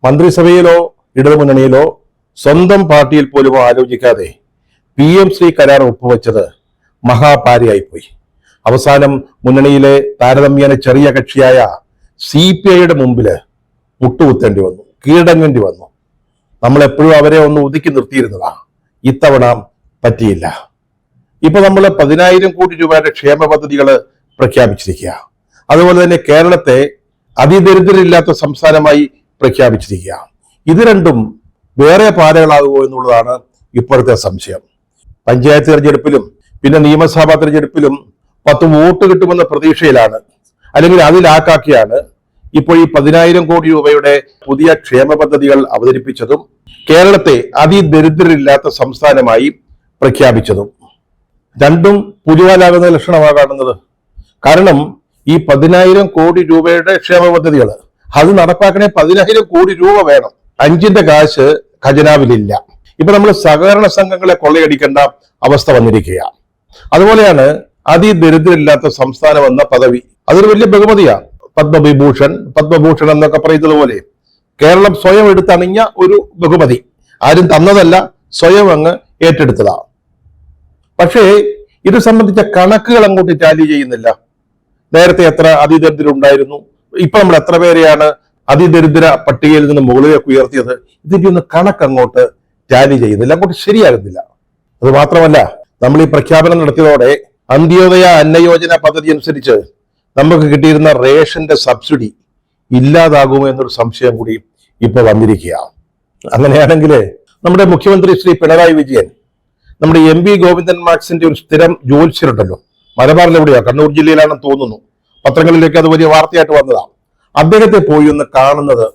മന്ത്രിസഭയിലോ ഇടതുമുന്നണിയിലോ സ്വന്തം പാർട്ടിയിൽ പോലും ആലോചിക്കാതെ PMC കരാർ ഒപ്പുവെച്ചത് മഹാപാരിയായിപ്പോയി. അവസാനം മുന്നണിയിലെ താരതമ്യേന ചെറിയ കക്ഷിയായ CPIയുടെ മുമ്പില് മുട്ടുകുത്തേണ്ടി വന്നു, കീഴടങ്ങേണ്ടി വന്നു. നമ്മളെപ്പോഴും അവരെ ഒന്ന് ഒതുക്കി നിർത്തിയിരുന്നതാ. ഇത്തവണ പറ്റിയില്ല. ഇപ്പൊ നമ്മൾ 10,000 കോടി രൂപയുടെ ക്ഷേമ പദ്ധതികൾ പ്രഖ്യാപിച്ചിരിക്കുക. അതുപോലെ തന്നെ കേരളത്തെ അതിദരിദ്രരില്ലാത്ത സംസ്ഥാനമായി പ്രഖ്യാപിച്ചിരിക്കുക. ഇത് രണ്ടും വേറെ പാതകളാകുമോ എന്നുള്ളതാണ് ഇപ്പോഴത്തെ സംശയം. പഞ്ചായത്ത് തെരഞ്ഞെടുപ്പിലും പിന്നെ നിയമസഭാ തെരഞ്ഞെടുപ്പിലും 10 വോട്ട് കിട്ടുമെന്ന പ്രതീക്ഷയിലാണ്, അല്ലെങ്കിൽ അതിലാക്കാക്കിയാണ് ഇപ്പോൾ ഈ 10,000 കോടി രൂപയുടെ പുതിയ ക്ഷേമ പദ്ധതികൾ അവതരിപ്പിച്ചതും കേരളത്തെ അതിദരിദ്രരില്ലാത്ത സംസ്ഥാനമായി പ്രഖ്യാപിച്ചതും. രണ്ടും പുലിവാലാകുന്ന ലക്ഷണമാണ് കാണുന്നത്. കാരണം ഈ 10,000 കോടി രൂപയുടെ ക്ഷേമ പദ്ധതികൾ അത് നടപ്പാക്കണേ 10,000 കോടി രൂപ വേണം. 5ന്റെ കാശ് ഖജനാവിലില്ല. ഇപ്പൊ നമ്മൾ സഹകരണ സംഘങ്ങളെ കൊള്ളയടിക്കേണ്ട അവസ്ഥ വന്നിരിക്കുക. അതുപോലെയാണ് അതിദരിദ്രരില്ലാത്ത സംസ്ഥാനം എന്ന പദവി, അതൊരു വലിയ ബഹുമതിയാണ്. പത്മഭൂഷൺ എന്നൊക്കെ പറയുന്നത് പോലെ കേരളം സ്വയം എടുത്തണിഞ്ഞ ഒരു ബഹുമതി. ആരും തന്നതല്ല, സ്വയം അങ്ങ് ഏറ്റെടുത്തതാ. പക്ഷേ ഇത് സംബന്ധിച്ച കണക്കുകൾ അങ്ങോട്ട് ടാലി ചെയ്യുന്നില്ല. നേരത്തെ എത്ര അതിദരിദ്രരുണ്ടായിരുന്നു, ഇപ്പൊ നമ്മൾ എത്ര പേരെയാണ് അതിദരിദ്ര പട്ടികയിൽ നിന്ന് മുകളിലേക്ക് ഉയർത്തിയത്, ഇതിന്റെ ഒന്ന് കണക്ക് അങ്ങോട്ട് ടാലി ചെയ്യുന്നില്ല, അങ്ങോട്ട് ശരിയാകുന്നില്ല. അത് മാത്രമല്ല, നമ്മൾ ഈ പ്രഖ്യാപനം നടത്തിയതോടെ അന്ത്യോദയ അന്നയോജന പദ്ധതി അനുസരിച്ച് നമുക്ക് കിട്ടിയിരുന്ന റേഷന്റെ സബ്സിഡി ഇല്ലാതാകുമോ എന്നൊരു സംശയം കൂടി ഇപ്പൊ വന്നിരിക്കുക. അങ്ങനെയാണെങ്കിൽ നമ്മുടെ മുഖ്യമന്ത്രി ശ്രീ പിണറായി വിജയൻ നമ്മുടെ MP ഗോവിന്ദൻ മാക്സിന്റെ ഒരു സ്ഥിരം ജ്യോത്സ്യരുണ്ടല്ലോ, മലബാറിലെവിടെയാ, കണ്ണൂർ ജില്ലയിലാണെന്ന് തോന്നുന്നു, പത്രങ്ങളിലേക്ക് അത് വലിയ വാർത്തയായിട്ട് വന്നതാണ്. അദ്ദേഹത്തെ പോയി ഒന്ന് കാണുന്നത്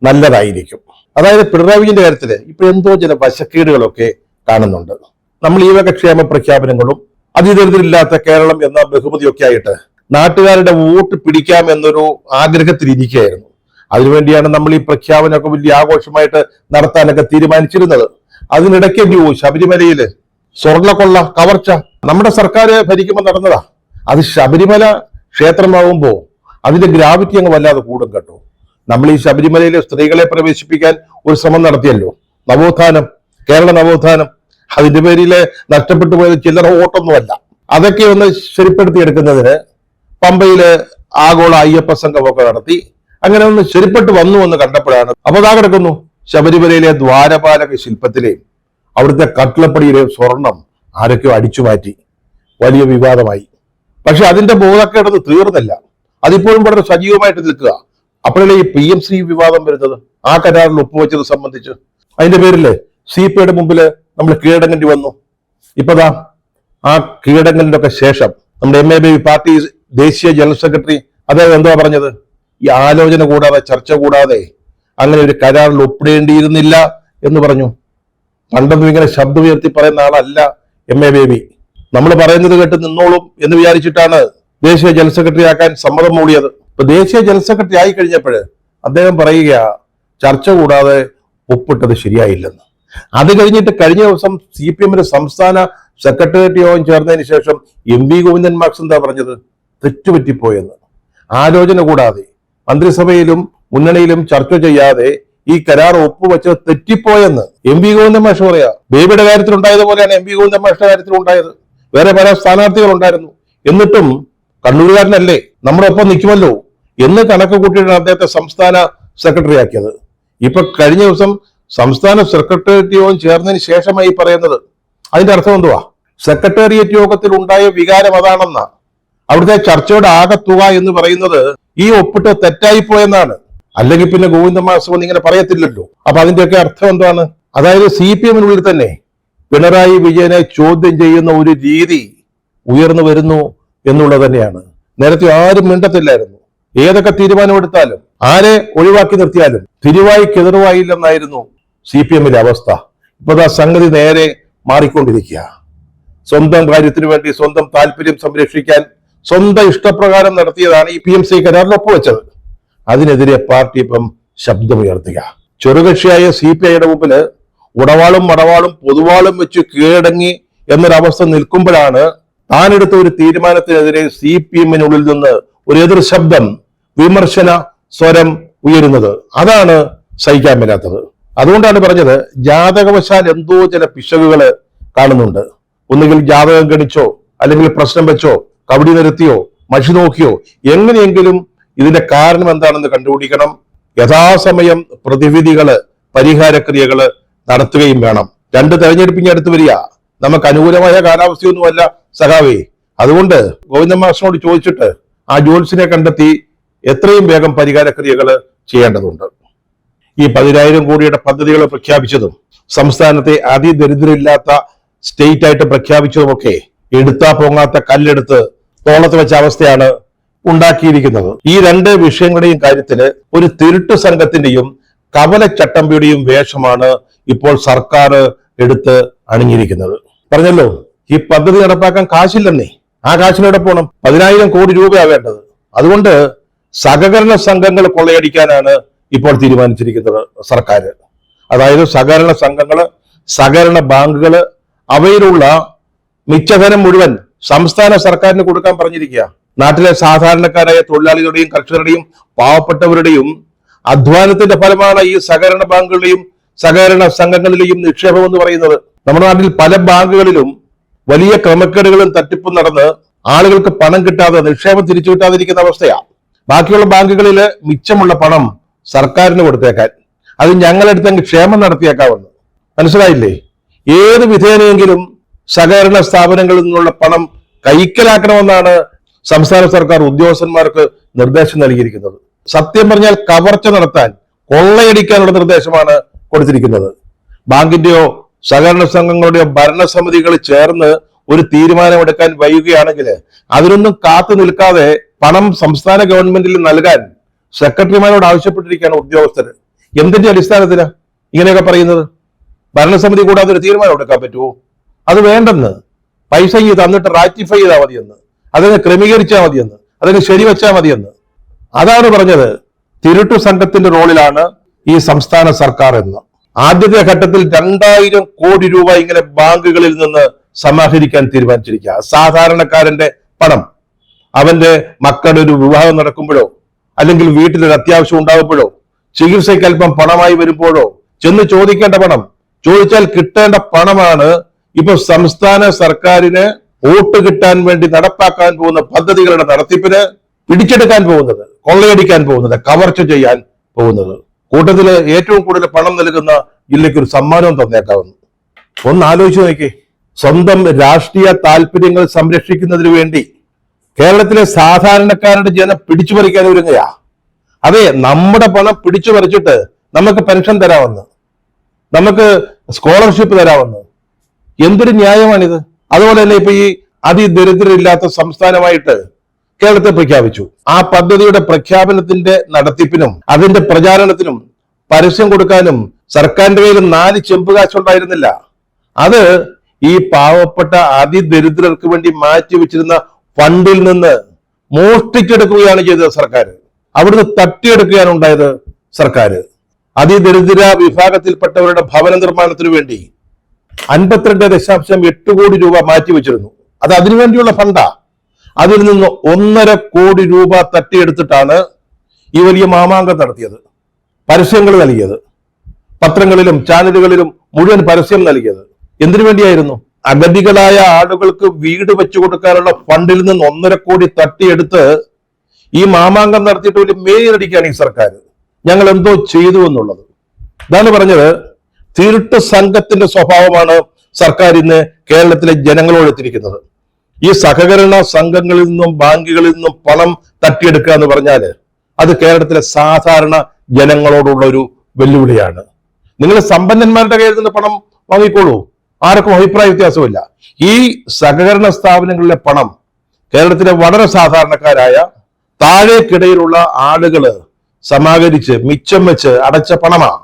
നല്ലതായിരിക്കും. അതായത് പിണറായി വിജയന്റെ കാര്യത്തില് ഇപ്പൊ എന്തോ ചില വശക്കേടുകളൊക്കെ കാണുന്നുണ്ട്. നമ്മൾ ഈ വക ക്ഷേമ പ്രഖ്യാപനങ്ങളും അതിദരിദ്രരില്ലാത്ത കേരളം എന്ന ബഹുമതിയൊക്കെ ആയിട്ട് നാട്ടുകാരുടെ വോട്ട് പിടിക്കാം എന്നൊരു ആഗ്രഹത്തിലിരിക്കുകയായിരുന്നു. അതിനുവേണ്ടിയാണ് നമ്മൾ ഈ പ്രഖ്യാപനമൊക്കെ വലിയ ആഘോഷമായിട്ട് നടത്താനൊക്കെ തീരുമാനിച്ചിരുന്നത്. അതിനിടയ്ക്ക് ശബരിമലയില് സ്വർണ്ണക്കൊള്ള, കവർച്ച നമ്മുടെ സർക്കാർ ഭരിക്കുമ്പോൾ നടന്നതാ. അത് ശബരിമല ക്ഷേത്രമാകുമ്പോ അതിന്റെ ഗ്രാവിറ്റി അങ്ങ് വല്ലാതെ കൂടും കേട്ടോ. നമ്മൾ ഈ ശബരിമലയിലെ സ്ത്രീകളെ പ്രവേശിപ്പിക്കാൻ ഒരു ശ്രമം നടത്തിയല്ലോ, നവോത്ഥാനം, കേരള നവോത്ഥാനം. അതിന്റെ പേരിൽ നഷ്ടപ്പെട്ടു പോയത് ചില്ലറ വോട്ടൊന്നുമല്ല. അതൊക്കെ ഒന്ന് ശരിപ്പെടുത്തിയെടുക്കുന്നതിന് പമ്പയില് ആഗോള അയ്യപ്പ സംഘമൊക്കെ നടത്തി അങ്ങനെ ഒന്ന് ശരിപ്പെട്ട് വന്നു എന്ന് കണ്ടപ്പോഴാണ് അപ്പൊ അതാ കിടക്കുന്നു ശബരിമലയിലെ ദ്വാരപാലക ശില്പത്തിലെയും അവിടുത്തെ കട്ടിളപ്പടിയിലെയും സ്വർണം ആരൊക്കെയോ അടിച്ചു മാറ്റി, വലിയ വിവാദമായി. പക്ഷെ അതിന്റെ ബോധക്കേടത് തീർന്നില്ല, അതിപ്പോഴും വളരെ സജീവമായിട്ട് നിൽക്കുക. അപ്പോഴല്ലേ ഈ PMC വിവാദം വരുന്നത്, ആ കരാറിൽ ഒപ്പുവെച്ചത് സംബന്ധിച്ച്. അതിന്റെ പേരില് CPIയുടെ മുമ്പില് നമ്മൾ കീഴടങ്ങേണ്ടി വന്നു. ഇപ്പതാ ആ കീഴടങ്ങലിന്റെ ഒക്കെ ശേഷം നമ്മുടെ MAB പാർട്ടി ദേശീയ ജനറൽ സെക്രട്ടറി അദ്ദേഹം എന്താ പറഞ്ഞത്, ഈ ആലോചന കൂടാതെ, ചർച്ച കൂടാതെ അങ്ങനെ ഒരു കരാറിൽ ഒപ്പിടേണ്ടിയിരുന്നില്ല എന്ന് പറഞ്ഞു. പണ്ടൊന്നും ഇങ്ങനെ ശബ്ദം ഉയർത്തി പറയുന്ന ആളല്ല MAB. നമ്മൾ പറയുന്നത് കേട്ട് നിന്നോളും എന്ന് വിചാരിച്ചിട്ടാണ് ദേശീയ ജനറൽ സെക്രട്ടറി ആക്കാൻ സമ്മതം മൂടിയത്. ഇപ്പൊ ദേശീയ ജനറൽ സെക്രട്ടറി ആയി കഴിഞ്ഞപ്പോൾ അദ്ദേഹം പറയുക ചർച്ച കൂടാതെ ഒപ്പിട്ടത് ശരിയായില്ലെന്ന്. അത് കഴിഞ്ഞിട്ട് കഴിഞ്ഞ ദിവസം CPMന്റെ സംസ്ഥാന സെക്രട്ടേറിയറ്റ് യോഗം ചേർന്നതിന് ശേഷം MP ഗോവിന്ദൻ മാക്സ് എന്താ പറഞ്ഞത്, തെറ്റുപറ്റിപ്പോയെന്ന്. ആലോചന കൂടാതെ മന്ത്രിസഭയിലും മുന്നണിയിലും ചർച്ച ചെയ്യാതെ ഈ കരാർ ഒപ്പുവെച്ചത് തെറ്റിപ്പോയെന്ന് MP ഗോവിന്ദൻ മാഷ് പറയാ. ബേബിയുടെ കാര്യത്തിൽ ഉണ്ടായതുപോലെയാണ് MP ഗോവിന്ദൻ മാഷിന്റെ കാര്യത്തിൽ ഉണ്ടായത്. വേറെ പല സ്ഥാനാർത്ഥികൾ ഉണ്ടായിരുന്നു, എന്നിട്ടും കണ്ണൂരുകാരനല്ലേ, നമ്മുടെ ഒപ്പം നിൽക്കുമല്ലോ എന്ന് കണക്ക് കൂട്ടിയിട്ടാണ് അദ്ദേഹത്തെ സംസ്ഥാന സെക്രട്ടറി ആക്കിയത്. ഇപ്പൊ കഴിഞ്ഞ ദിവസം സംസ്ഥാന സെക്രട്ടേറിയറ്റ് യോഗം ചേർന്നതിന് ശേഷമായി പറയുന്നത്. അതിന്റെ അർത്ഥം എന്തുവാ? സെക്രട്ടേറിയറ്റ് യോഗത്തിൽ ഉണ്ടായ വികാരം അതാണെന്നാ. അവിടുത്തെ ചർച്ചയുടെ ആകത്തുക എന്ന് പറയുന്നത് ഈ ഒപ്പിട്ട് തെറ്റായിപ്പോയെന്നാണ്. അല്ലെങ്കിൽ പിന്നെ ഗോവിന്ദൻ മാഷ് വന്ന് ഇങ്ങനെ പറയത്തില്ലല്ലോ. അപ്പൊ അതിന്റെയൊക്കെ അർത്ഥം എന്താണ്? അതായത് CPMനുള്ളിൽ തന്നെ പിണറായി വിജയനെ ചോദ്യം ചെയ്യുന്ന ഒരു രീതി ഉയർന്നു വരുന്നു എന്നുള്ളത് തന്നെയാണ്. നേരത്തെ ആരും മിണ്ടത്തില്ലായിരുന്നു. ഏതൊക്കെ തീരുമാനമെടുത്താലും ആരെ ഒഴിവാക്കി നിർത്തിയാലും തിരുവായി കിതറുവായില്ലെന്നായിരുന്നു CPMന്റെ അവസ്ഥ. ഇപ്പൊ ആ സംഗതി നേരെ മാറിക്കൊണ്ടിരിക്കുക. സ്വന്തം കാര്യത്തിനു വേണ്ടി സ്വന്തം താല്പര്യം സംരക്ഷിക്കാൻ സ്വന്തം ഇഷ്ടപ്രകാരം നടത്തിയതാണ് ഈ PMC കരാറിൽ ഒപ്പുവെച്ചത്. അതിനെതിരെ പാർട്ടി ഇപ്പം ശബ്ദമുയർത്തുക. ചെറുകക്ഷിയായ CPIയുടെ മുമ്പില് ഉടവാളും മടവാളും പൊതുവാളും വെച്ച് കീഴടങ്ങി എന്നൊരവസ്ഥ നിൽക്കുമ്പോഴാണ് താനെടുത്ത ഒരു തീരുമാനത്തിനെതിരെ CPMനുള്ളിൽ നിന്ന് ഒരു എതിർ ശബ്ദം, വിമർശന സ്വരം ഉയരുന്നത്. അതാണ് സഹിക്കാൻ പറ്റാത്തത്. അതുകൊണ്ടാണ് പറഞ്ഞത്, ജാതകവശാൽ എന്തോ ചില പിശകുകൾ കാണുന്നുണ്ട്. ഒന്നുകിൽ ജാതകം ഗണിച്ചോ, അല്ലെങ്കിൽ പ്രശ്നം വെച്ചോ, കബഡി നിരത്തിയോ, മഷി നോക്കിയോ, എങ്ങനെയെങ്കിലും ഇതിന്റെ കാരണം എന്താണെന്ന് കണ്ടുപിടിക്കണം. യഥാസമയം പ്രതിവിധികള്, പരിഹാരക്രിയകള് നടത്തുകയും വേണം. 2 തെരഞ്ഞെടുപ്പിന് അടുത്ത് വരിക. നമുക്ക് അനുകൂലമായ കാലാവസ്ഥയൊന്നുമല്ല സഖാവേ. അതുകൊണ്ട് ഗോവിന്ദ മാഷിനോട് ചോദിച്ചിട്ട് ആ ജോത്സ്യനെ കണ്ടെത്തി എത്രയും വേഗം പരിഹാരക്രിയകൾ ചെയ്യേണ്ടതുണ്ട്. ഈ 10,000 കോടിയുടെ പദ്ധതികൾ പ്രഖ്യാപിച്ചതും സംസ്ഥാനത്തെ അതിദരിദ്രമില്ലാത്ത സ്റ്റേറ്റ് ആയിട്ട് പ്രഖ്യാപിച്ചതുമൊക്കെ എടുത്താ പൊങ്ങാത്ത കല്ലെടുത്ത് തോളത്ത് വെച്ച അവസ്ഥയാണ് ഉണ്ടാക്കിയിരിക്കുന്നത്. ഈ 2 വിഷയങ്ങളുടെയും കാര്യത്തില് ഒരു തിരുട്ട് സംഘത്തിന്റെയും കവല ചട്ടമ്പിയുടെയും വേഷമാണ് ഇപ്പോൾ സർക്കാർ എടുത്ത് അണിഞ്ഞിരിക്കുന്നത്. പറഞ്ഞല്ലോ, ഈ പദ്ധതി നടപ്പാക്കാൻ കാശില്ലെന്നേ. ആ കാശിനെവിടെ പോകണം? 10,000 കോടി രൂപയാണ് വേണ്ടത്. അതുകൊണ്ട് സഹകരണ സംഘങ്ങൾ കൊള്ളയടിക്കാനാണ് ഇപ്പോൾ തീരുമാനിച്ചിരിക്കുന്നത് സർക്കാർ. അതായത് സഹകരണ സംഘങ്ങള്, സഹകരണ ബാങ്കുകള്, അവയിലുള്ള മിച്ചധനം മുഴുവൻ സംസ്ഥാന സർക്കാരിന് കൊടുക്കാൻ പറഞ്ഞിരിക്കുക. നാട്ടിലെ സാധാരണക്കാരായ തൊഴിലാളികളുടെയും കർഷകരുടെയും പാവപ്പെട്ടവരുടെയും അധ്വാനത്തിന്റെ ഫലമാണ് ഈ സഹകരണ ബാങ്കുകളുടെയും സഹകരണ സംഘങ്ങളിലെയും നിക്ഷേപം എന്ന് പറയുന്നത്. നമ്മുടെ നാട്ടിൽ പല ബാങ്കുകളിലും വലിയ ക്രമക്കേടുകളും തട്ടിപ്പും നടന്ന് ആളുകൾക്ക് പണം കിട്ടാതെ, നിക്ഷേപം തിരിച്ചു കിട്ടാതിരിക്കുന്ന അവസ്ഥയാണ്. ബാക്കിയുള്ള ബാങ്കുകളിൽ മിച്ചമുള്ള പണം സർക്കാരിന് കൊടുത്തേക്കാൻ, അത് ഞങ്ങളെടുത്തെങ്കിൽ ക്ഷേമം നടത്തിയേക്കാവുന്നു. മനസ്സിലായില്ലേ? ഏത് വിധേനയെങ്കിലും സഹകരണ സ്ഥാപനങ്ങളിൽ നിന്നുള്ള പണം കൈക്കലാക്കണമെന്നാണ് സംസ്ഥാന സർക്കാർ ഉദ്യോഗസ്ഥന്മാർക്ക് നിർദ്ദേശം നൽകിയിരിക്കുന്നത്. സത്യം പറഞ്ഞാൽ കവർച്ച നടത്താൻ, കൊള്ളയടിക്കാനുള്ള നിർദ്ദേശമാണ് കൊടുത്തിരിക്കുന്നത്. ബാങ്കിന്റെയോ സഹകരണ സംഘങ്ങളുടെയോ ഭരണസമിതികൾ ചേർന്ന് ഒരു തീരുമാനമെടുക്കാൻ വൈകുകയാണെങ്കിൽ അതിനൊന്നും കാത്തു നിൽക്കാതെ പണം സംസ്ഥാന ഗവൺമെന്റിൽ നൽകാൻ സെക്രട്ടറിമാരോട് ആവശ്യപ്പെട്ടിരിക്കുകയാണ് ഉദ്യോഗസ്ഥർ. എന്തിന്റെ അടിസ്ഥാനത്തിലാണ് ഇങ്ങനെയൊക്കെ പറയുന്നത്? ഭരണസമിതി കൂടാതെ ഒരു തീരുമാനം എടുക്കാൻ പറ്റുമോ? അത് വേണ്ടെന്ന്. പൈസ ഈ തന്നിട്ട് റാറ്റിഫൈ ചെയ്താൽ മതിയെന്ന്, അതിനെ ക്രമീകരിച്ചാൽ മതിയെന്ന്, അതിനെ ശരിവെച്ചാൽ മതിയെന്ന്. അതാണ് പറഞ്ഞത്. തിരുട്ടു സംഘത്തിന്റെ റോളിലാണ് ഈ സംസ്ഥാന സർക്കാർ എന്ന്. ആദ്യത്തെ ഘട്ടത്തിൽ 2,000 കോടി രൂപ ഇങ്ങനെ ബാങ്കുകളിൽ നിന്ന് സമാഹരിക്കാൻ തീരുമാനിച്ചിരിക്കുക. സാധാരണക്കാരന്റെ പണം, അവന്റെ മക്കളുടെ ഒരു വിവാഹം നടക്കുമ്പോഴോ, അല്ലെങ്കിൽ വീട്ടിലൊരു അത്യാവശ്യം ഉണ്ടാകുമ്പോഴോ, ചികിത്സയ്ക്ക് അല്പം പണമായി വരുമ്പോഴോ ചെന്ന് ചോദിക്കേണ്ട പണം, ചോദിച്ചാൽ കിട്ടേണ്ട പണമാണ് ഇപ്പൊ സംസ്ഥാന സർക്കാരിന് വോട്ട് കിട്ടാൻ വേണ്ടി നടപ്പാക്കാൻ പോകുന്ന പദ്ധതികളുടെ നടത്തിപ്പിന് പിടിച്ചെടുക്കാൻ പോകുന്നത്, കൊള്ളയടിക്കാൻ പോകുന്നത്, കവർച്ച ചെയ്യാൻ പോകുന്നത്. കൂട്ടത്തില് ഏറ്റവും കൂടുതൽ പണം നൽകുന്ന ജില്ലയ്ക്ക് ഒരു സമ്മാനവും തന്നേക്കാവുന്നു. ഒന്ന് ആലോചിച്ച് നോക്കി. സ്വന്തം രാഷ്ട്രീയ താല്പര്യങ്ങൾ സംരക്ഷിക്കുന്നതിന് വേണ്ടി കേരളത്തിലെ സാധാരണക്കാരുടെ ജനം പിടിച്ചു പറിക്കാൻ ഒരുങ്ങയാ. അതെ, നമ്മുടെ പണം പിടിച്ചു പറിച്ചിട്ട് നമുക്ക് പെൻഷൻ തരാമെന്ന്, നമുക്ക് സ്കോളർഷിപ്പ് തരാമെന്ന്. എന്തൊരു ന്യായമാണിത്? അതുപോലെ തന്നെ ഇപ്പൊ ഈ അതിദരിദ്രരില്ലാത്ത സംസ്ഥാനമായിട്ട് കേരളത്തെ പ്രഖ്യാപിച്ചു. ആ പദ്ധതിയുടെ പ്രഖ്യാപനത്തിന്റെ നടത്തിപ്പിനും അതിന്റെ പ്രചാരണത്തിനും പരസ്യം കൊടുക്കാനും സർക്കാരിന്റെ കയ്യിൽ 4 ചെമ്പ് കാശുണ്ടായിരുന്നില്ല. അത് ഈ പാവപ്പെട്ട അതിദരിദ്രർക്ക് വേണ്ടി മാറ്റിവെച്ചിരുന്ന ഫണ്ടിൽ നിന്ന് മോഷ്ടിച്ചെടുക്കുകയാണ് ചെയ്തത് സർക്കാർ. അവിടുന്ന് തട്ടിയെടുക്കുകയാണ് ഉണ്ടായത് സർക്കാർ. അതിദരിദ്ര വിഭാഗത്തിൽപ്പെട്ടവരുടെ ഭവന നിർമ്മാണത്തിന് വേണ്ടി 52.8 കോടി രൂപ മാറ്റിവെച്ചിരുന്നു. അത് അതിനുവേണ്ടിയുള്ള ഫണ്ടാ. അതിൽ നിന്ന് 1.5 കോടി രൂപ തട്ടിയെടുത്തിട്ടാണ് ഈ വലിയ മാമാങ്കം നടത്തിയത്, പരസ്യങ്ങൾ നൽകിയത്, പത്രങ്ങളിലും ചാനലുകളിലും മുഴുവൻ പരസ്യം നൽകിയത്. എന്തിനു വേണ്ടിയായിരുന്നു? അഗതികളായ ആളുകൾക്ക് വീട് വെച്ചു കൊടുക്കാനുള്ള ഫണ്ടിൽ നിന്ന് 1.5 കോടി തട്ടിയെടുത്ത് ഈ മാമാങ്കം നടത്തിയിട്ട് വലിയ മേയടിക്കുകയാണ് ഈ സർക്കാർ. ഞങ്ങൾ എന്തോ ചെയ്തു എന്നുള്ളത്. ഇതാണ് പറഞ്ഞത്. തിരുട്ട് സംഘത്തിന്റെ സ്വഭാവമാണ് സർക്കാർ ഇന്ന് കേരളത്തിലെ ജനങ്ങളോട് എത്തിയിരിക്കുന്നത്. ഈ സഹകരണ സംഘങ്ങളിൽ നിന്നും ബാങ്കുകളിൽ നിന്നും പണം തട്ടിയെടുക്കുക എന്ന് പറഞ്ഞാൽ അത് കേരളത്തിലെ സാധാരണ ജനങ്ങളോടുള്ള ഒരു വെല്ലുവിളിയാണ്. നിങ്ങൾ സമ്പന്നന്മാരുടെ കയ്യിൽ നിന്ന് പണം വാങ്ങിക്കോളൂ, ആർക്കും അഭിപ്രായ വ്യത്യാസമില്ല. ഈ സഹകരണ സ്ഥാപനങ്ങളിലെ പണം കേരളത്തിലെ വളരെ സാധാരണക്കാരായ താഴേക്കിടയിലുള്ള ആളുകള് സമാഹരിച്ച് മിച്ചം വെച്ച് അടച്ച പണമാണ്.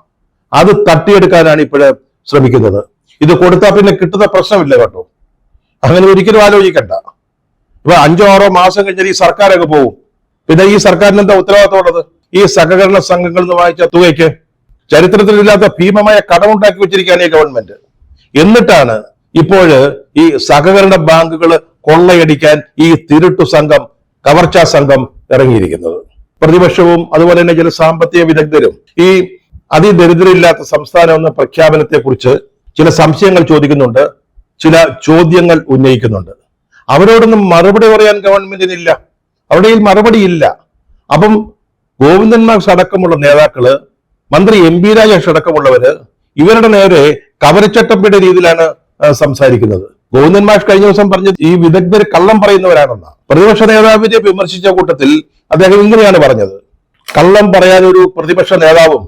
അത് തട്ടിയെടുക്കാനാണ് ഇപ്പോഴ് ശ്രമിക്കുന്നത്. ഇത് കൊടുത്താൽ പിന്നെ കിട്ടുന്ന പ്രശ്നമില്ല കേട്ടോ. അങ്ങനെ ഒരിക്കലും ആലോചിക്കണ്ട. ഇപ്പൊ 5-6 മാസം കഴിഞ്ഞാൽ ഈ സർക്കാരൊക്കെ പോകും. പിന്നെ ഈ സർക്കാരിന് എന്താ ഉത്തരവാദിത്തമുള്ളത്? ഈ സഹകരണ സംഘങ്ങളിൽ നിന്ന് വാങ്ങിച്ച തുകയ്ക്ക് ചരിത്രത്തിലില്ലാത്ത ഭീമമായ കടമുണ്ടാക്കി വെച്ചിരിക്കുകയാണ് ഈ ഗവൺമെന്റ്. എന്നിട്ടാണ് ഇപ്പോഴ് ഈ സഹകരണ ബാങ്കുകൾ കൊള്ളയടിക്കാൻ ഈ തിരുട്ടു സംഘം, കവർച്ചാ സംഘം ഇറങ്ങിയിരിക്കുന്നത്. പ്രതിപക്ഷവും അതുപോലെ തന്നെ ചില സാമ്പത്തിക വിദഗ്ധരും ഈ അതിദരിദ്രരില്ലാത്ത സംസ്ഥാനം എന്ന പ്രഖ്യാപനത്തെക്കുറിച്ച് ചില സംശയങ്ങൾ ചോദിക്കുന്നുണ്ട്, ചില ചോദ്യങ്ങൾ ഉന്നയിക്കുന്നുണ്ട്. അവരോടൊന്നും മറുപടി പറയാൻ ഗവൺമെന്റിനില്ല, അവിടെ മറുപടി ഇല്ല. അപ്പം ഗോവിന്ദൻ മാഷ് അടക്കമുള്ള നേതാക്കള്, മന്ത്രി MP രാജേഷ് അടക്കമുള്ളവര് ഇവരുടെ നേരെ കവരച്ചട്ടപ്പിയുടെ രീതിയിലാണ് സംസാരിക്കുന്നത്. ഗോവിന്ദൻ മാഷ് കഴിഞ്ഞ ദിവസം പറഞ്ഞത് ഈ വിദഗ്ധർ കള്ളം പറയുന്നവരാണെന്ന. പ്രതിപക്ഷ നേതാവിനെ വിമർശിച്ച കൂട്ടത്തിൽ അദ്ദേഹം ഇങ്ങനെയാണ് പറഞ്ഞത്: കള്ളം പറയാൻ ഒരു പ്രതിപക്ഷ നേതാവും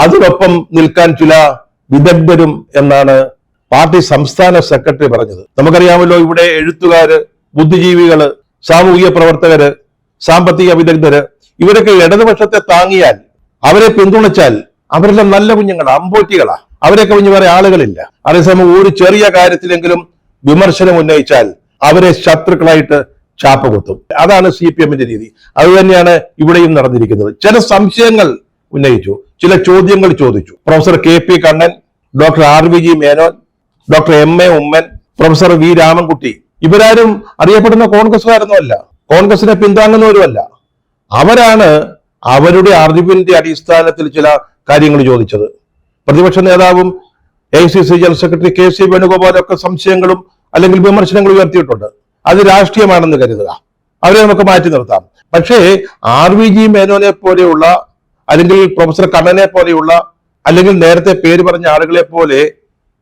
അതിനൊപ്പം നിൽക്കാൻ ചില വിദഗ്ധരും എന്നാണ് പാർട്ടി സംസ്ഥാന സെക്രട്ടറി പറഞ്ഞത്. നമുക്കറിയാമല്ലോ, ഇവിടെ എഴുത്തുകാര്, ബുദ്ധിജീവികള്, സാമൂഹിക പ്രവർത്തകര്, സാമ്പത്തിക വിദഗ്ധര്, ഇവരൊക്കെ ഇടതുപക്ഷത്തെ താങ്ങിയാൽ, അവരെ പിന്തുണച്ചാൽ അവരെല്ലാം നല്ല കുഞ്ഞുങ്ങളാ, അമ്പോറ്റികളാ. അവരൊക്കെ കുഞ്ഞു വേറെ ആളുകളില്ല. അതേസമയം ഒരു ചെറിയ കാര്യത്തിലെങ്കിലും വിമർശനം ഉന്നയിച്ചാൽ അവരെ ശത്രുക്കളായിട്ട് ചാപ്പ കുത്തും. അതാണ് CPM-ന്റെ രീതി. അത് തന്നെയാണ് ഇവിടെയും നടന്നിരിക്കുന്നത്. ചില സംശയങ്ങൾ ഉന്നയിച്ചു, ചില ചോദ്യങ്ങൾ ചോദിച്ചു. Professor KP Kannan, doctor RVG Menon, doctor MA Oommen, professor V Ramankutty, ഇവരാരും അറിയപ്പെടുന്ന കോൺഗ്രസ്സുകാരൊന്നുമല്ല, കോൺഗ്രസിനെ പിന്താങ്ങുന്നവരുമല്ല. അവരാണ് അവരുടെ അറിവിന്റെ അടിസ്ഥാനത്തിൽ ചില കാര്യങ്ങൾ ചോദിച്ചത്. പ്രതിപക്ഷ നേതാവും AICC ജനറൽ സെക്രട്ടറി KC വേണുഗോപാലൊക്കെ സംശയങ്ങളും അല്ലെങ്കിൽ വിമർശനങ്ങളും ഉയർത്തിയിട്ടുണ്ട്. അത് രാഷ്ട്രീയമാണെന്ന് കരുതുക, അവരെ നമുക്ക് മാറ്റി നിർത്താം. പക്ഷേ RVG മേനോനെ പോലെയുള്ള, അല്ലെങ്കിൽ പ്രൊഫസർ കണ്ണനെ പോലെയുള്ള, അല്ലെങ്കിൽ നേരത്തെ പേര് പറഞ്ഞ ആളുകളെ പോലെ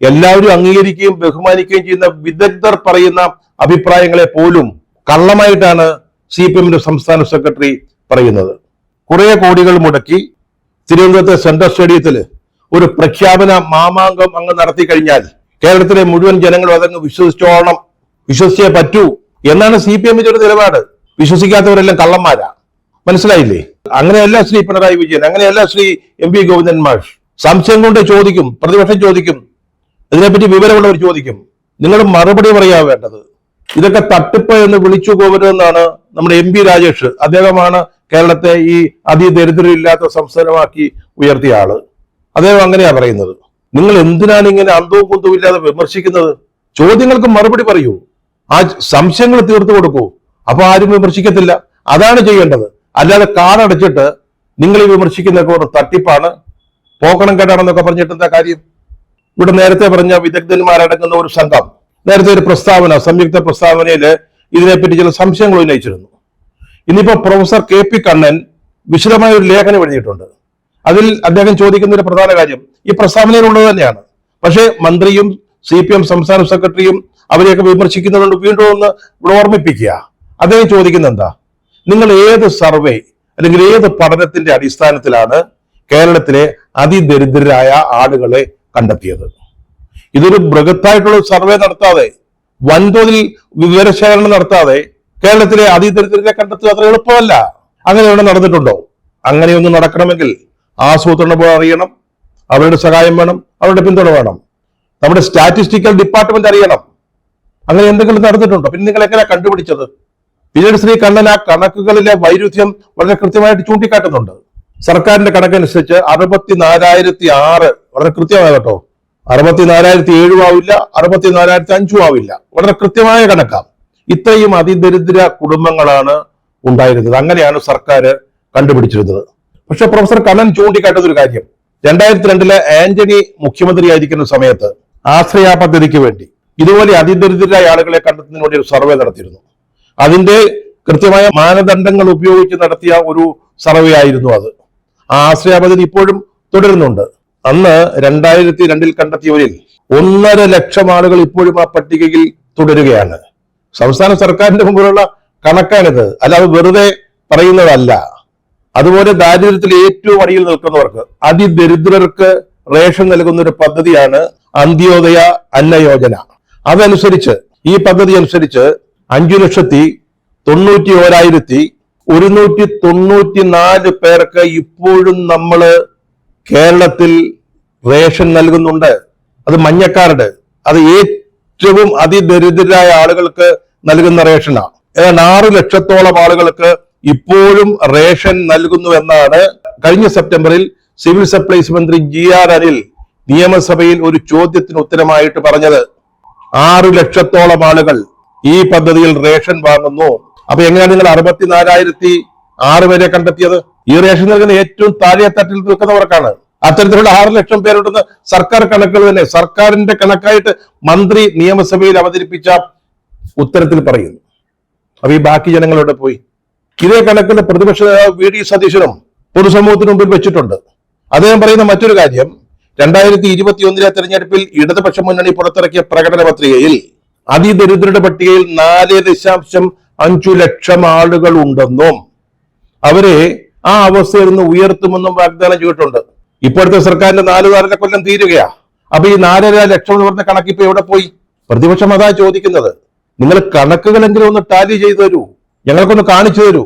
എല്ലാവരും അംഗീകരിക്കുകയും ബഹുമാനിക്കുകയും ചെയ്യുന്ന വിദഗ്ധർ പറയുന്ന അഭിപ്രായങ്ങളെ പോലും കള്ളമായിട്ടാണ് CPM-ന്റെ സംസ്ഥാന സെക്രട്ടറി പറയുന്നത്. കുറെ കോടികൾ മുടക്കി തിരുവനന്തപുരത്തെ സെൻട്രൽ സ്റ്റേഡിയത്തിൽ ഒരു പ്രഖ്യാപന മാമാങ്കം അങ്ങ് നടത്തി കഴിഞ്ഞാൽ കേരളത്തിലെ മുഴുവൻ ജനങ്ങളും അതങ്ങ് വിശ്വസിച്ചേ പറ്റൂ എന്നാണ് CPM-ന്റെ ഒരു നിലപാട്. വിശ്വസിക്കാത്തവരെല്ലാം കള്ളന്മാരാ, മനസ്സിലായില്ലേ? അങ്ങനെയല്ല ശ്രീ പിണറായി വിജയൻ, അങ്ങനെയല്ല ശ്രീ MP ഗോവിന്ദൻ മാഷ്. സംശയം കൊണ്ട് ചോദിക്കും, പ്രതിപക്ഷം ചോദിക്കും, ഇതിനെപ്പറ്റി വിവരമുള്ളവർ ചോദിക്കും, നിങ്ങൾ മറുപടി പറയാ വേണ്ടത്. ഇതൊക്കെ തട്ടിപ്പ് എന്ന് വിളിച്ചു പോകരുതെന്നാണ് നമ്മുടെ MP രാജേഷ്. അദ്ദേഹമാണ് കേരളത്തെ ഈ അതിദരിദ്രരില്ലാത്ത സംസ്ഥാനമാക്കി ഉയർത്തിയ ആള്. അദ്ദേഹം അങ്ങനെയാ പറയുന്നത്. നിങ്ങൾ എന്തിനാണ് ഇങ്ങനെ അന്തവും കുന്തവും ഇല്ലാതെ വിമർശിക്കുന്നത്? ചോദ്യങ്ങൾക്ക് മറുപടി പറയൂ, ആ സംശയങ്ങൾ തീർത്തു കൊടുക്കൂ. അപ്പൊ ആരും വിമർശിക്കത്തില്ല. അതാണ് ചെയ്യേണ്ടത്. അല്ലാതെ കാടടച്ചിട്ട് നിങ്ങൾ ഈ വിമർശിക്കുന്നതൊക്കെ ഒരു തട്ടിപ്പാണ്, പോക്കണം കേട്ടാണെന്നൊക്കെ പറഞ്ഞിട്ട് എന്താ കാര്യം? ഇവിടെ നേരത്തെ പറഞ്ഞ വിദഗ്ധന്മാരടങ്ങുന്ന ഒരു സംഘം നേരത്തെ ഒരു പ്രസ്താവന, സംയുക്ത പ്രസ്താവനയിൽ ഇതിനെപ്പറ്റി ചില സംശയങ്ങൾ ഉന്നയിച്ചിരുന്നു. ഇന്നിപ്പോ പ്രൊഫസർ KP കണ്ണൻ വിശദമായ ഒരു ലേഖനം എഴുതിയിട്ടുണ്ട്. അതിൽ അദ്ദേഹം ചോദിക്കുന്ന ഒരു പ്രധാന കാര്യം ഈ പ്രസ്താവനയിലുള്ളത് തന്നെയാണ്. പക്ഷേ മന്ത്രിയും CPM സംസ്ഥാന സെക്രട്ടറിയും അവരെയൊക്കെ വിമർശിക്കുന്നതുകൊണ്ട് വീണ്ടും ഒന്ന് ഇവിടെ ഓർമ്മിപ്പിക്കുക. അദ്ദേഹം ചോദിക്കുന്ന എന്താ, നിങ്ങൾ ഏത് സർവേ അല്ലെങ്കിൽ ഏത് പഠനത്തിന്റെ അടിസ്ഥാനത്തിലാണ് കേരളത്തിലെ അതിദരിദ്രരായ ആളുകളെ കണ്ടെത്തിയത്? ഇതൊരു ബൃഹത്തായിട്ടുള്ള സർവേ നടത്താതെ, വൻതോതിൽ വിവരശേഖരണം നടത്താതെ കേരളത്തിലെ അതിദരിദ്രരെ കണ്ടെത്തുക അത്ര എളുപ്പമല്ല. അങ്ങനെയൊന്നും നടന്നിട്ടുണ്ടോ? അങ്ങനെയൊന്നും നടക്കണമെങ്കിൽ ആസൂത്രണ ബോർഡ് അറിയണം, അവരുടെ സഹായം വേണം, അവരുടെ പിന്തുണ വേണം, നമ്മുടെ സ്റ്റാറ്റിസ്റ്റിക്കൽ ഡിപ്പാർട്ട്മെന്റ് അറിയണം. അങ്ങനെ എന്തെങ്കിലും നടന്നിട്ടുണ്ടോ? പിന്നെ നിങ്ങൾ എങ്ങനെ കണ്ടുപിടിച്ചത്? പിന്നീട് ശ്രീ കണ്ണൻ ആ കണക്കുകളിലെ വൈരുദ്ധ്യം വളരെ കൃത്യമായിട്ട് ചൂണ്ടിക്കാട്ടുന്നുണ്ട്. സർക്കാരിന്റെ കണക്കനുസരിച്ച് 64,006, വളരെ കൃത്യമായ കേട്ടോ, 64,007 ആവില്ല, 64,005 ആവില്ല, വളരെ കൃത്യമായ കണക്കാം. ഇത്രയും അതിദരിദ്ര കുടുംബങ്ങളാണ് ഉണ്ടായിരുന്നത്. അങ്ങനെയാണ് സർക്കാർ കണ്ടുപിടിച്ചിരുന്നത്. പക്ഷെ പ്രൊഫസർ കണ്ണൻ ചൂണ്ടിക്കാട്ടുന്ന ഒരു കാര്യം, 2002 ആന്റണി മുഖ്യമന്ത്രിയായിരിക്കുന്ന സമയത്ത് ആശ്രയ പദ്ധതിക്ക് വേണ്ടി ഇതുപോലെ അതിദരിദ്രരായ ആളുകളെ കണ്ടെത്തുന്നതിന് വേണ്ടി ഒരു സർവേ നടത്തിയിരുന്നു. അതിന്റെ കൃത്യമായ മാനദണ്ഡങ്ങൾ ഉപയോഗിച്ച് നടത്തിയ ഒരു സർവേ ആയിരുന്നു അത്. ആ ആശ്രയ പദ്ധതി ഇപ്പോഴും തുടരുന്നുണ്ട്. അന്ന് 2002 കണ്ടെത്തിയവരിൽ 1.5 ലക്ഷം ആളുകൾ ഇപ്പോഴും ആ പട്ടികയിൽ തുടരുകയാണ്. സംസ്ഥാന സർക്കാരിന്റെ മുമ്പിലുള്ള കണക്കാണിത്, അല്ലാതെ വെറുതെ പറയുന്നതല്ല. അതുപോലെ ദാരിദ്ര്യത്തിൽ ഏറ്റവും അടിയിൽ നിൽക്കുന്നവർക്ക്, അതിദരിദ്രർക്ക് റേഷൻ നൽകുന്ന ഒരു പദ്ധതിയാണ് അന്ത്യോദയ അന്ന യോജന. അതനുസരിച്ച്, ഈ പദ്ധതി അനുസരിച്ച് 5,91,194 പേർക്ക് ഇപ്പോഴും നമ്മള് കേരളത്തിൽ റേഷൻ നൽകുന്നുണ്ട്. അത് മഞ്ഞക്കാർഡ്, അത് ഏറ്റവും അതിദരിദ്രരായ ആളുകൾക്ക് നൽകുന്ന റേഷനാണ്. ഏതാണ്ട് 6 ലക്ഷത്തോളം ആളുകൾക്ക് ഇപ്പോഴും റേഷൻ നൽകുന്നു എന്നാണ് കഴിഞ്ഞ സെപ്റ്റംബറിൽ സിവിൽ സപ്ലൈസ് മന്ത്രി GR അനിൽ നിയമസഭയിൽ ഒരു ചോദ്യത്തിന് ഉത്തരമായിട്ട് പറഞ്ഞത്. 6 ലക്ഷത്തോളം ആളുകൾ ഈ പദ്ധതിയിൽ റേഷൻ വാങ്ങുന്നു. അപ്പൊ എങ്ങനെയാണ് നിങ്ങൾ 64,006 പേരെ കണ്ടെത്തിയത്? ഈ റേഷൻ നൽകുന്ന ഏറ്റവും താഴെ തട്ടിൽ നിൽക്കുന്നവർക്കാണ്. അത്തരത്തിലുള്ള 6 ലക്ഷം പേരുണ്ടെന്ന് സർക്കാർ കണക്കുകൾ തന്നെ, സർക്കാരിന്റെ കണക്കായിട്ട് മന്ത്രി നിയമസഭയിൽ അവതരിപ്പിച്ച ഉത്തരത്തിൽ പറയുന്നു. അപ്പൊ ഈ ബാക്കി ജനങ്ങളോടെ പോയി? ഇതേ കണക്കിന് പ്രതിപക്ഷ നേതാവ് വി ഡി സതീശനും പൊതുസമൂഹത്തിന് മുമ്പിൽ വെച്ചിട്ടുണ്ട്. അദ്ദേഹം പറയുന്ന മറ്റൊരു കാര്യം, 2021 തെരഞ്ഞെടുപ്പിൽ ഇടതുപക്ഷ മുന്നണി പുറത്തിറക്കിയ പ്രകടന പത്രികയിൽ അതിദരിദ്രരുടെ പട്ടികയിൽ 4.5 ലക്ഷം ആളുകൾ ഉണ്ടെന്നും അവരെ ആ അവസ്ഥയിൽ നിന്ന് ഉയർത്തുമെന്നും വാഗ്ദാനം ചെയ്തിട്ടുണ്ട്. ഇപ്പോഴത്തെ സർക്കാരിന്റെ 4 കൊല്ലം തീരുകയാ. അപ്പൊ ഈ 4.5 ലക്ഷം എന്ന് പറഞ്ഞ കണക്ക് ഇപ്പൊ എവിടെ പോയി? പ്രതിപക്ഷം അതാ ചോദിക്കുന്നത്. നിങ്ങൾ കണക്കുകളെങ്കിലും ഒന്ന് ടാലി ചെയ്തു തരൂ, ഞങ്ങൾക്കൊന്ന് കാണിച്ചു തരൂ,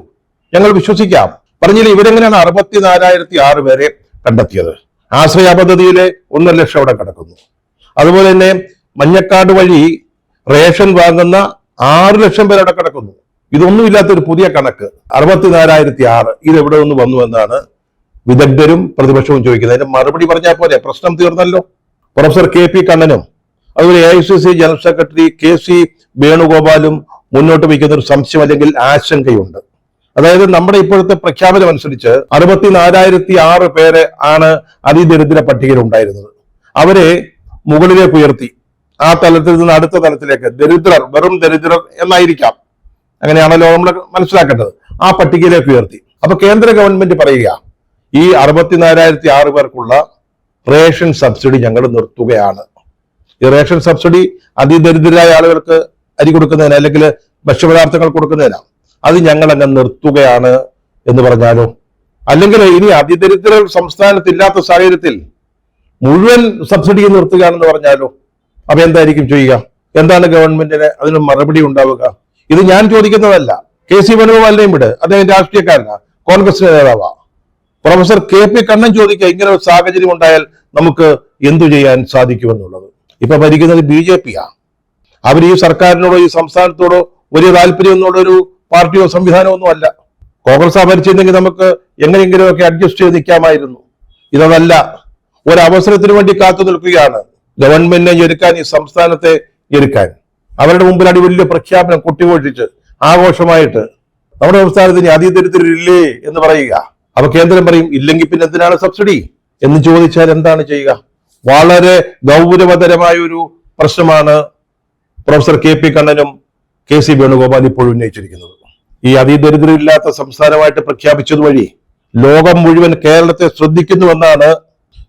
ഞങ്ങൾ വിശ്വസിക്കാം. പറഞ്ഞില്ല, ഇവരെങ്ങനെയാണ് 64,006 പേരെ കണ്ടെത്തിയത്? ആശ്രയ പദ്ധതിയിലെ 1 ലക്ഷം അവിടെ കിടക്കുന്നു. അതുപോലെ തന്നെ മഞ്ഞക്കാട് വഴി റേഷൻ വാങ്ങുന്ന 6 ലക്ഷം പേര് അവിടെ കിടക്കുന്നു. ഇതൊന്നുമില്ലാത്തൊരു പുതിയ കണക്ക് 64,006 ഇത് എവിടെ നിന്ന് വന്നു എന്നാണ് വിദഗ്ധരും പ്രതിപക്ഷവും ചോദിക്കുന്നത്. അതിന്റെ മറുപടി പറഞ്ഞാൽ പോലെ പ്രശ്നം തീർന്നല്ലോ. പ്രൊഫസർ KP കണ്ണനും അതുപോലെ AICC ജനറൽ സെക്രട്ടറി KC വേണുഗോപാലും മുന്നോട്ട് വയ്ക്കുന്ന ഒരു സംശയം അല്ലെങ്കിൽ ആശങ്കയുണ്ട്. അതായത് നമ്മുടെ ഇപ്പോഴത്തെ പ്രഖ്യാപനം അനുസരിച്ച് 64,006 പേര് ആണ് അതിദരിദ്ര പട്ടികയിൽ ഉണ്ടായിരുന്നത്. അവരെ മുകളിലേക്ക് ഉയർത്തി, ആ തലത്തിൽ നിന്ന് അടുത്ത തലത്തിലേക്ക്, ദരിദ്രർ വെറും ദരിദ്രർ എന്നായിരിക്കാം, അങ്ങനെയാണല്ലോ നമ്മൾ മനസ്സിലാക്കേണ്ടത്, ആ പട്ടികയിലേക്ക് ഉയർത്തി. അപ്പൊ കേന്ദ്ര ഗവൺമെന്റ് പറയുക, ഈ 64,006 പേർക്കുള്ള റേഷൻ സബ്സിഡി ഞങ്ങൾ നിർത്തുകയാണ്. ഈ റേഷൻ സബ്സിഡി അതിദരിദ്രരായ ആളുകൾക്ക് അരി കൊടുക്കുന്നതിന് അല്ലെങ്കിൽ ഭക്ഷ്യപദാർത്ഥങ്ങൾ കൊടുക്കുന്നതിനാണ്, അത് ഞങ്ങൾ അങ്ങ് നിർത്തുകയാണ് എന്ന് പറഞ്ഞാലോ? അല്ലെങ്കിൽ ഇനി അതിദരിദ്രർ സംസ്ഥാനത്തില്ലാത്ത സാഹചര്യത്തിൽ മുഴുവൻ സബ്സിഡി നിർത്തുകയാണെന്ന് പറഞ്ഞാലോ? അപ്പൊ എന്തായിരിക്കും ചെയ്യുക? എന്താണ് ഗവൺമെന്റിന് അതിന് മറുപടി ഉണ്ടാവുക? ഇത് ഞാൻ ചോദിക്കുന്നതല്ല. KC വേണുഗോപാലിനെയും വിട്, അദ്ദേഹം രാഷ്ട്രീയക്കാരനാണ്, കോൺഗ്രസിന്റെ നേതാവാ. പ്രൊഫസർ KP കണ്ണൻ ചോദിക്കുക, ഇങ്ങനെ ഒരു സാഹചര്യം ഉണ്ടായാൽ നമുക്ക് എന്തു ചെയ്യാൻ സാധിക്കുമെന്നുള്ളത്. ഇപ്പൊ ഭരിക്കുന്നത് BJP അവർ ഈ സർക്കാരിനോടോ ഈ സംസ്ഥാനത്തോടോ വലിയ താല്പര്യമൊന്നുള്ള ഒരു പാർട്ടിയോ സംവിധാനമോ ഒന്നും അല്ല. കോൺഗ്രസ് ഭരിച്ചിരുന്നെങ്കിൽ നമുക്ക് എങ്ങനെയെങ്കിലുമൊക്കെ അഡ്ജസ്റ്റ് ചെയ്ത് നിൽക്കാമായിരുന്നു. ഇതല്ല, ഒരവസരത്തിന് വേണ്ടി കാത്തു നിൽക്കുകയാണ് ഗവൺമെന്റിനെ ഞെരുക്കാൻ, ഈ സംസ്ഥാനത്തെ ഞെരുക്കാൻ. അവരുടെ മുമ്പിൽ വലിയ പ്രഖ്യാപനം കൊട്ടിഘോഷിച്ച് ആഘോഷമായിട്ട് നമ്മുടെ സംസ്ഥാനത്തിന് അതിദരിദ്രരില്ലേ എന്ന് പറയുക. അപ്പൊ കേന്ദ്രം പറയും, ഇല്ലെങ്കിൽ പിന്നെ എന്തിനാണ് സബ്സിഡി എന്ന് ചോദിച്ചാൽ എന്താണ് ചെയ്യുക? വളരെ ഗൗരവതരമായ ഒരു പ്രശ്നമാണ് പ്രൊഫസർ KP കണ്ണനും KC വേണുഗോപാൽ ഇപ്പോഴും ഉന്നയിച്ചിരിക്കുന്നത്. ഈ അതിദരിദ്രരില്ലാത്ത സംസ്ഥാനമായിട്ട് പ്രഖ്യാപിച്ചത് വഴി ലോകം മുഴുവൻ കേരളത്തെ ശ്രദ്ധിക്കുന്നുവെന്നാണ്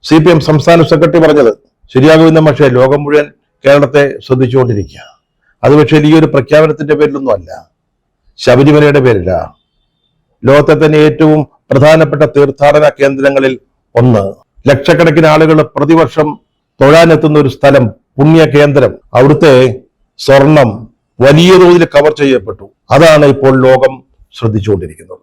CPM സംസ്ഥാന സെക്രട്ടറി പറഞ്ഞത്. ശരിയാകുമെന്ന, പക്ഷേ ലോകം മുഴുവൻ കേരളത്തെ ശ്രദ്ധിച്ചുകൊണ്ടിരിക്കുക. അത് പക്ഷേ ഈ ഒരു പ്രഖ്യാപനത്തിന്റെ പേരിലൊന്നും അല്ല, ശബരിമലയുടെ പേരില്ല. ലോകത്തെ തന്നെ ഏറ്റവും പ്രധാനപ്പെട്ട തീർത്ഥാടന കേന്ദ്രങ്ങളിൽ ഒന്ന്, ലക്ഷക്കണക്കിന് ആളുകൾ പ്രതിവർഷം തൊഴാനെത്തുന്ന ഒരു സ്ഥലം, പുണ്യ കേന്ദ്രം, അവിടുത്തെ സ്വർണം വലിയ തോതിൽ കവർ ചെയ്യപ്പെട്ടു. അതാണ് ഇപ്പോൾ ലോകം ശ്രദ്ധിച്ചുകൊണ്ടിരിക്കുന്നത്.